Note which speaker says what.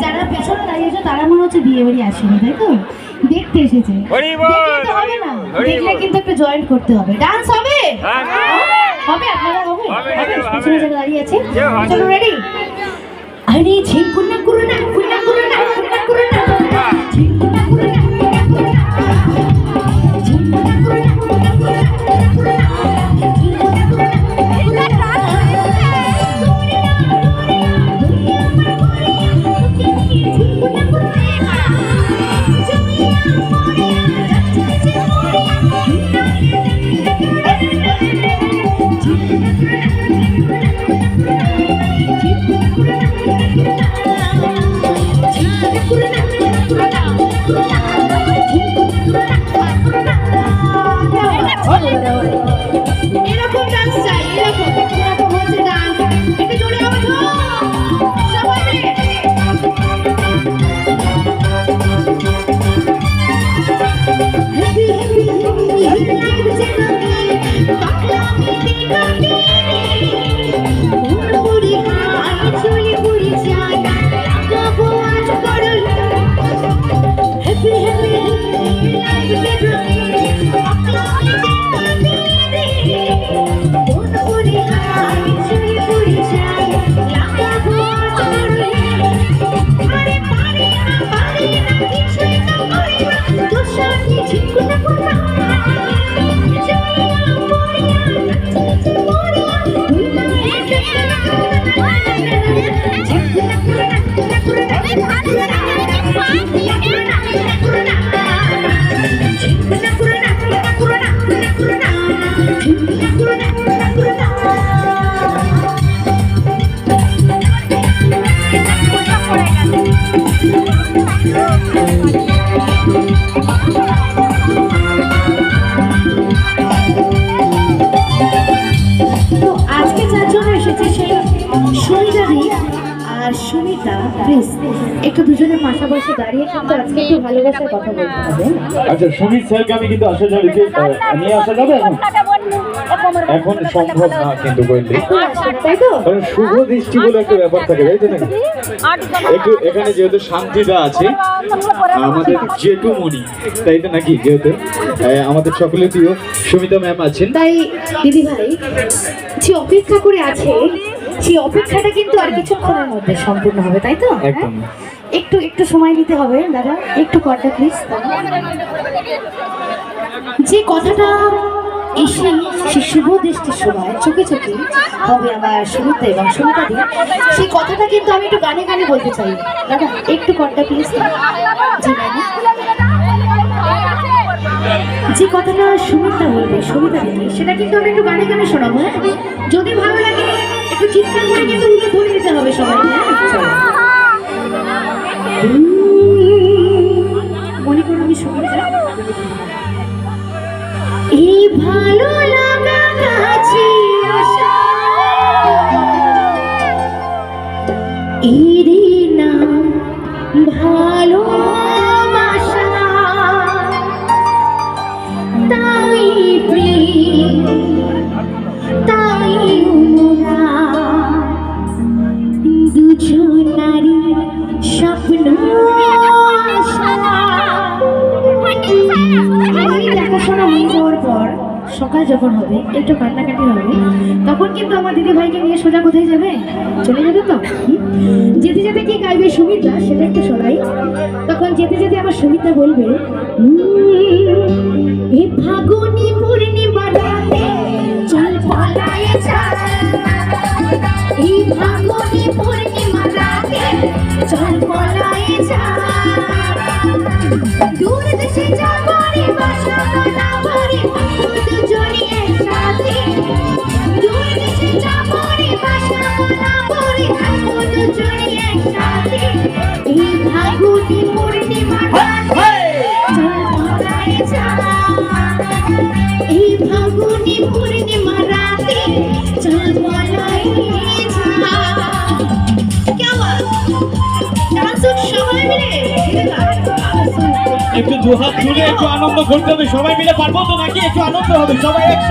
Speaker 1: যারা পেছনে দাঁড়িয়েছে তারা মনে হচ্ছে বিয়ে বাড়ি আসেনি, তাই তো? দেখতে এসেছে, হবে না, দেখলে কিন্তু একটু জয়েন করতে হবে। ডান্স হবে, হবে, আপনারা হবে, পেছনে যারা দাঁড়িয়ে আছে, চলো রেডি। আরে ঝিঙ্কুনা করুনা কুনা করুনা কুনা করুনা ঝিঙ্কুনা করুনা কুনা করুনা ঝিঙ্কুনা করুনা কুনা করুনা ঝিঙ্কুনা এরকম ডান্স চাই, এরকম এরকম হচ্ছে ডান্স। একটু জোরে হবে তো সবাই মিলে। হ্যাপি হ্যাপি হ্যাপি লাগছে নবী পাগলা মিটি কাটি পুরি খাই চলি পুরি চাই লাগাবো আজ করল। হ্যাপি হ্যাপি লাগছে নবী পাগলা মিটি কাটি পুরি খাই চলি পুরি চাই লাগাবো আজ করল। আরে পারি না কিছুই তো করি না তোর সাথে ঝিঙ্কুনা করনা চলিয়া পড়িয়া নাচতে মরিয়া তুই না এসে ঝিঙ্কুনা করনা করনা ঝিঙ্কুনা করনা করনা ঝিঙ্কুনা করনা করনা। তো আজকে যার জন্য এসেছে সেই সুমিতাদি আর সুমিতা, প্লিজ একটু দুজনের পাশাপাশি দাঁড়িয়ে কিন্তু আজকে একটু ভালোবাসার কথা বলতে হবে।
Speaker 2: আচ্ছা, সুমিত স্যারকে আমি কিন্তু আসা যাবে, নিয়ে আসা যাবে এখন? এখন সম্ভব না কিন্তু বললে,
Speaker 1: তাই তো?
Speaker 2: কারণ শুভ দৃষ্টি বলে একটা ব্যাপার থাকে, তাই তো নাকি? একটু এখানে যেহেতু শান্তিদা আছে, আমাদের জেঠুমণি, তাই তো নাকি? যেহেতু আমাদের সকলের প্রিয় সুমিতা ম্যাম আছেন,
Speaker 1: তাই দিদি ভাই যে অপেক্ষা করে আছে সেই অপেক্ষাটা কিন্তু আর কিছুক্ষণের মধ্যে সম্পূর্ণ হবে, তাই তো?
Speaker 2: একদম।
Speaker 1: একটু একটু সময় নিতে হবে দাদা, একটু কথা প্লিজ। যে কথাটা এসে সে শুভ দৃষ্টির সময় চোখে চোখে হবে আমার সুমিতা এবং সুমিতা দি, সেই কথাটা কিন্তু আমি একটু গানে গানে বলতে চাই দাদা, একটু কথা প্লিজ। জি ম্যাডাম, যে কথাটা সুমিতা বলবে সুমিতা দিদি, সেটা কিন্তু আমি একটু গানে গানে শোনাবো। যদি ভালো লাগে একটু চিৎকার করে কিন্তু উঠে ধরে দিতে হবে সবাই। মনে করুন আমি সুমিতা, এই ভালো লাগা কাছে আসা এরই নাম ভালোবাসা, তাই প্রেম তাই দুজনারি স্বপ্ন দেখাশোনা হয়ে যাওয়ার পর সকাল যখন হবে একটু কান্নাকাটি হবে, তখন কিন্তু আমার দিদি ভাইকে নিয়ে সোজা কোথায় যাবে? চলে যাবে তো। যেতে যেতে কি গাইবে সুমিতা সেটা একটু শোনাই। তখন যেতে যেতে আমার সুমিতা বলবে, এ ফাগুনি পূর্ণিমা রাতে চল পালায়ে যায়, এই ফাগুনি পূর্ণিমা রাতে চল পালায়ে যায়, দূর দেশে যাবারে বাসা বানাবারে দুজনে একসাথে, দূর দেশে যাবারে বাসা বানাবারে দুজনে একসাথে, এই ফাগুনি পূর্ণিমা রাতে চল পালায়ে যায়, এই ফাগুনি পূর্ণিমা রাতে চল পালায়ে যায়। क्या बात, डांस सबाई मिले
Speaker 2: একটু দুহাত তুলে একটু আনন্দ করতে হবে, সবাই মিলে পারবো তো নাকি? একটু আনন্দ হবে সবাই একসাথে।